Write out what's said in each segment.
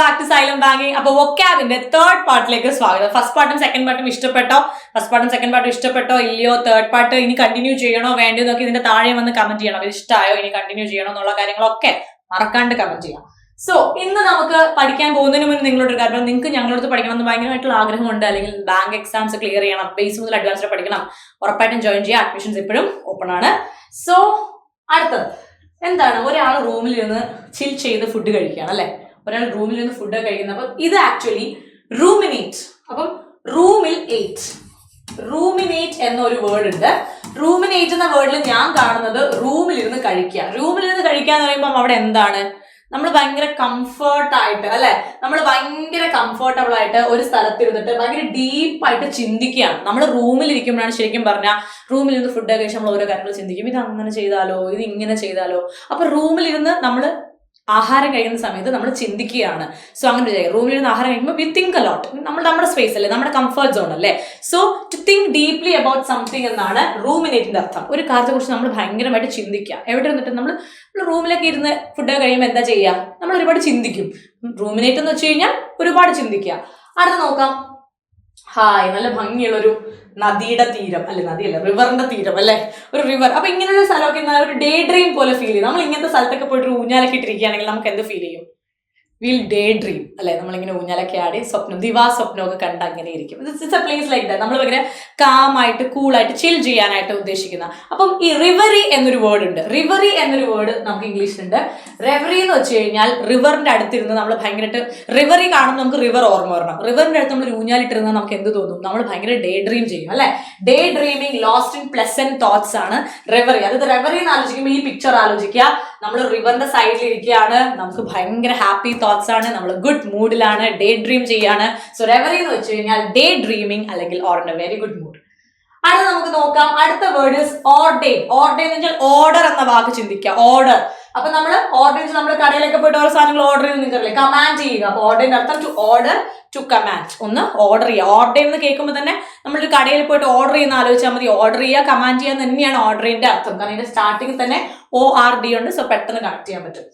Back to silent banking. അപ്പൊ വൊക്കാബിന്റെ third പാർട്ടിലേക്ക് സ്വാഗതം. First പാർട്ടും സെക്കൻഡ് പാർട്ടും ഇഷ്ടപ്പെട്ടോ? ഫസ്റ്റ് പാർട്ടും സെക്കൻഡ് പാർട്ടും ഇഷ്ടപ്പെട്ടോ ഇല്ലയോ? തേർഡ് പാർട്ട് ഇനി കണ്ടിന്യൂ ചെയ്യണോ വേണ്ടയോ എന്നൊക്കെ ഇതിന്റെ താഴെ വന്ന് കമന്റ് ചെയ്യണം. ഇത് ഇഷ്ടമായോ, ഇനി കണ്ടിന്യൂ ചെയ്യണോ എന്നുള്ള കാര്യങ്ങളൊക്കെ മറക്കാണ്ട് കമന്റ് ചെയ്യാം. സോ ഇന്ന് നമുക്ക് പഠിക്കാൻ പോകുന്നതിന് മുന്നേ നിങ്ങളോട് ഒരു കാര്യം, നിങ്ങൾക്ക് ഞങ്ങളോട് പഠിക്കണം എന്ന് ഭയങ്കരമായിട്ടുള്ള ആഗ്രഹമുണ്ട്, അല്ലെങ്കിൽ ബാങ്ക് എക്സാംസ് ക്ലിയർ ചെയ്യണം, ബേസ് മുതൽ അഡ്വാൻസ് പഠിക്കണം, ഉറപ്പായിട്ടും ജോയിൻ ചെയ്യുക. അഡ്മിഷൻസ് ഇപ്പോഴും ഓപ്പൺ ആണ്. സോ അടുത്തത് എന്താണ്, ഒരാൾ റൂമിൽ ഇരുന്ന് ചിൽ ചെയ്ത് ഫുഡ് കഴിക്കുകയാണ് അല്ലെ. ഒരാൾ റൂമിൽ നിന്ന് ഫുഡ് കഴിക്കുന്നത്. അപ്പം ഇത് ആക്ച്വലി റൂമിനേറ്റ്. അപ്പം റൂമിനേറ്റ് എന്നൊരു വേർഡ് ഉണ്ട്. റൂമിനേറ്റ് എന്ന വേർഡിൽ ഞാൻ കാണുന്നത് റൂമിലിരുന്ന് കഴിക്കുക. റൂമിലിരുന്ന് കഴിക്കുക എന്ന് പറയുമ്പോൾ അവിടെ എന്താണ്, നമ്മൾ ഭയങ്കര കംഫർട്ടായിട്ട് അല്ലെ, നമ്മൾ ഭയങ്കര കംഫർട്ടബിൾ ആയിട്ട് ഒരു സ്ഥലത്തിരുന്നിട്ട് ഭയങ്കര ഡീപ്പായിട്ട് ചിന്തിക്കുകയാണ്. നമ്മൾ റൂമിൽ ഇരിക്കുമ്പോഴാണ് ശരിക്കും പറഞ്ഞാൽ റൂമിൽ ഇരുന്ന് ഫുഡ് കഴിച്ച് നമ്മൾ ഓരോ കാര്യങ്ങൾ ചിന്തിക്കും. ഇത് അങ്ങനെ ചെയ്താലോ, ഇത് ഇങ്ങനെ ചെയ്താലോ. അപ്പൊ റൂമിലിരുന്ന് നമ്മൾ ആഹാരം കഴിക്കുന്ന സമയത്ത് നമ്മൾ ചിന്തിക്കുകയാണ്. സോ അങ്ങനെ ചെയ്യുക. റൂമിലിരുന്ന് ആഹാരം കഴിക്കുമ്പോൾ വി തിങ്ക് അ ലോട്ട്. നമ്മുടെ സ്പേസ് അല്ലേ, നമ്മുടെ കംഫർട്ട് സോൺ അല്ലേ. So to think deeply about something എന്നാണ് റൂമിനേറ്റിന്റെ അർത്ഥം. ഒരു കാര്യത്തെ കുറിച്ച് നമ്മൾ ഭയങ്കരമായിട്ട് ചിന്തിക്കുക. എവിടെ ഇരുന്നിട്ട് നമ്മൾ റൂമിലൊക്കെ ഇരുന്ന് ഫുഡ് കഴിയുമ്പോൾ എന്താ ചെയ്യുക, നമ്മൾ ഒരുപാട് ചിന്തിക്കും. റൂമിനേറ്റ് എന്ന് വെച്ച് കഴിഞ്ഞാൽ ഒരുപാട് ചിന്തിക്കുക. അടുത്ത നോക്കാം. ഹായ്, നല്ല ഭംഗിയുള്ളൊരു നദിയുടെ തീരം, അല്ലെ നദിയല്ല റിവറിന്റെ തീരം അല്ലെ, ഒരു റിവർ. അപ്പൊ ഇങ്ങനൊരു സ്ഥലമൊക്കെ ഒരു ഡേ ഡ്രീം പോലെ ഫീൽ ചെയ്യും. നമ്മൾ ഇങ്ങനത്തെ സ്ഥലത്തൊക്കെ പോയിട്ട് ഊഞ്ഞാലൊക്കെ ഇട്ടിരിക്കുകയാണെങ്കിൽ നമുക്ക് എന്ത് ഫീൽ ചെയ്യും? വിൽ ഡേ ഡ്രീം അല്ലെ. നമ്മളിങ്ങനെ ഊഞ്ഞാലൊക്കെ ആടി ദിവാ സ്വപ്നമൊക്കെ കണ്ട് അങ്ങനെ ഇരിക്കും. It's A place like that. നമ്മൾ ഭയങ്കര കാമായിട്ട് കൂളായിട്ട് ചിൽ ചെയ്യാനായിട്ട് ഉദ്ദേശിക്കുന്ന. അപ്പം ഈ റിവറി എന്നൊരു വേർഡ് ഉണ്ട്. റിവറി എന്നൊരു വേർഡ് നമുക്ക് ഇംഗ്ലീഷിലുണ്ട്. റെവറി എന്ന് വെച്ച് കഴിഞ്ഞാൽ റിവറിന്റെ അടുത്തിരുന്ന് നമ്മൾ ഭയങ്കരമായിട്ട്, റിവറി കാണുമ്പോൾ നമുക്ക് റിവർ ഓർമ്മ വരണം. റിവറിന്റെ അടുത്ത് നമ്മൾ ഊഞ്ഞാലിട്ടിരുന്നാൽ നമുക്ക് എന്ത് തോന്നും? നമ്മൾ ഭയങ്കര ഡേ ഡ്രീം ചെയ്യും അല്ലെ. Day dreaming, lost in pleasant thoughts ആണ് റെവറി. അതായത് റെവറി എന്ന് ആലോചിക്കുമ്പോൾ ഈ പിക്ചർ ആലോചിക്കുക. നമ്മൾ റിവറിന്റെ സൈഡിൽ ഇരിക്കുകയാണ്, നമുക്ക് ഭയങ്കര ഹാപ്പി തോട്ട്സ് ആണ്, നമ്മൾ ഗുഡ് മൂഡിലാണ്, ഡേ ഡ്രീം ചെയ്യാണ്. സോ റെവറി എന്ന് വെച്ച് കഴിഞ്ഞാൽ ഡേ ഡ്രീമിങ് അല്ലെങ്കിൽ or in A very good mood. അടുത്ത നമുക്ക് നോക്കാം. അടുത്ത വേർഡ് ഇസ് ഓർഡെയിൻ. ഓർഡെയിൻ എന്ന് വെച്ചാൽ ഓർഡർ എന്ന വാക്ക് ചിന്തിക്കുക. ഓർഡർ. അപ്പൊ നമ്മൾ ഓർഡർ, നമ്മൾ കടയിലൊക്കെ പോയിട്ട് ഓരോ സാധനങ്ങൾ ഓർഡർ ചെയ്ത് നിൽക്കറില്ലേ, കമാൻഡ് ചെയ്യുക. അപ്പൊ ഓർഡറിന്റെ അർത്ഥം ടു ഓർഡർ, ടു കമാൻഡ്. ഒന്ന് ഓർഡർ ചെയ്യുക. ഓർഡർ എന്ന് കേൾക്കുമ്പോൾ തന്നെ നമ്മളൊരു കടയിൽ പോയിട്ട് ഓർഡർ ചെയ്യുന്ന ആലോചിച്ചാൽ മതി. ഓർഡർ ചെയ്യുക, കമാൻഡ് ചെയ്യുക തന്നെയാണ് ഓർഡറിന്റെ അർത്ഥം. കാരണം ഇതിന്റെ സ്റ്റാർട്ടിങ് തന്നെ ORD ഉണ്ട്. സോ പെട്ടെന്ന് കണക്ട് ചെയ്യാൻ പറ്റും.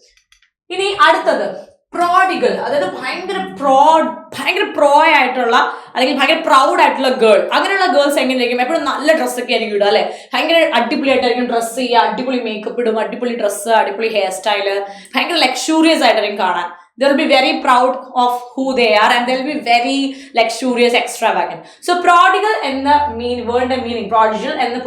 ഇനി അടുത്തത് പ്രോഡിഗൽ. അതായത് ഭയങ്കര പ്രോ ആയിട്ടുള്ള അല്ലെങ്കിൽ ഭയങ്കര പ്രൗഡ് ആയിട്ടുള്ള ഗേൾ. അങ്ങനെയുള്ള ഗേൾസ് എങ്ങനെയായിരിക്കും? എപ്പോഴും നല്ല ഡ്രസ്സൊക്കെ ആയിരിക്കും ഇടുക അല്ലെ. ഭയങ്കര അടിപൊളിയായിട്ടായിരിക്കും ഡ്രസ്സ് ചെയ്യുക, അടിപൊളി മേക്കപ്പ് ഇടും, അടിപൊളി ഡ്രസ്സ്, അടിപൊളി ഹെയർ സ്റ്റൈല്, ഭയങ്കര ലക്ഷൂറിയസ് ആയിട്ടായിരിക്കും കാണാൻ. They will be very proud of who they are and they will be very luxurious, extravagant. So prodigal എന്ന word meaning, prodigal എന്ന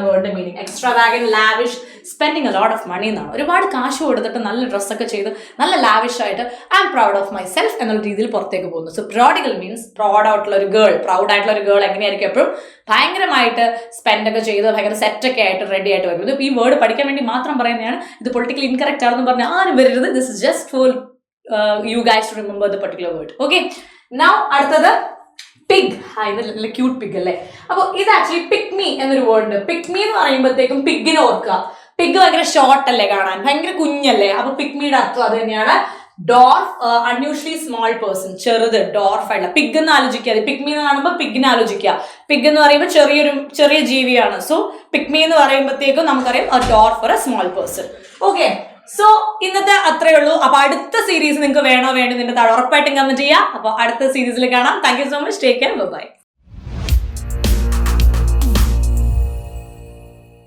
word meaning extravagant, lavish, spending a lot of money എന്നാണ്. ഒരുപാട് കാശ് കൊടുത്തിട്ട് നല്ല ഡ്രസ്സൊക്കെ ചെയ്ത് നല്ല ലാവിഷ് ആയിട്ട് I am proud of myself എന്നുള്ള രീതിയിൽ പുറത്തേക്ക് പോകുന്നു. So prodigal means proud ആയിട്ടുള്ള ഒരു ഗേൾ. പ്രൗഡ് ആയിട്ടുള്ള ഒരു ഗേൾ എങ്ങനെയായിരിക്കും? എപ്പോഴും ഭയങ്കരമായിട്ട് സ്പെൻഡ് ഒക്കെ ചെയ്ത് ഭയങ്കര സെറ്റൊക്കെ ആയിട്ട് റെഡി ആയിട്ട് വരും. ഇത് ഈ വേർഡ് പഠിക്കാൻ വേണ്ടി മാത്രം പറയുന്നതാണ്. ഇത് പൊളിറ്റിക്കലി ഇൻകറക്റ്റ് ആണെന്ന് പറഞ്ഞാൽ ആരും വരരുത്. This is just for you guys to remember the particular word. Okay, now അടുത്തത് പിഗ്. ഇത് ക്യൂട്ട് പിഗ് അല്ലേ. അപ്പൊ ഇത് ആക്ച്വലി പിക് മീ എന്നൊരു വേർഡ് ഉണ്ട്. പിക് മീ എന്ന് പറയുമ്പോഴത്തേക്കും പിഗിനെ ഓർക്കുക. പിഗ് ഭയങ്കര ഷോർട്ട് അല്ലേ കാണാൻ, ഭയങ്കര കുഞ്ഞല്ലേ. അപ്പൊ പിക് മീയുടെ അർത്ഥം അത് തന്നെയാണ്. ഡോർഫ്, അൺയൂഷ്വലി സ്മോൾ പേഴ്സൺ, ചെറുത്, ഡോർഫ് ആയില്ല. പിഗ് എന്ന് ആലോചിക്കാതെ പിക് മീ എന്ന് കാണുമ്പോൾ പിഗിനെ ആലോചിക്കുക. പിഗ് എന്ന് പറയുമ്പോൾ ചെറിയ ജീവിയാണ്. സോ പിക് മീ എന്ന് പറയുമ്പോഴത്തേക്കും നമുക്കറിയാം dwarf for a small person. Okay, so ഇന്നത്തെ അത്രേ ഉള്ളൂ. അപ്പൊ അടുത്ത സീരീസ് നിങ്ങൾക്ക് വേണോ നിന്റെ താഴെ ഉറപ്പായിട്ടും കമന്റ് ചെയ്യാം. അപ്പൊ അടുത്ത സീരീസിൽ കാണാം. Thank you so much. Take care. By.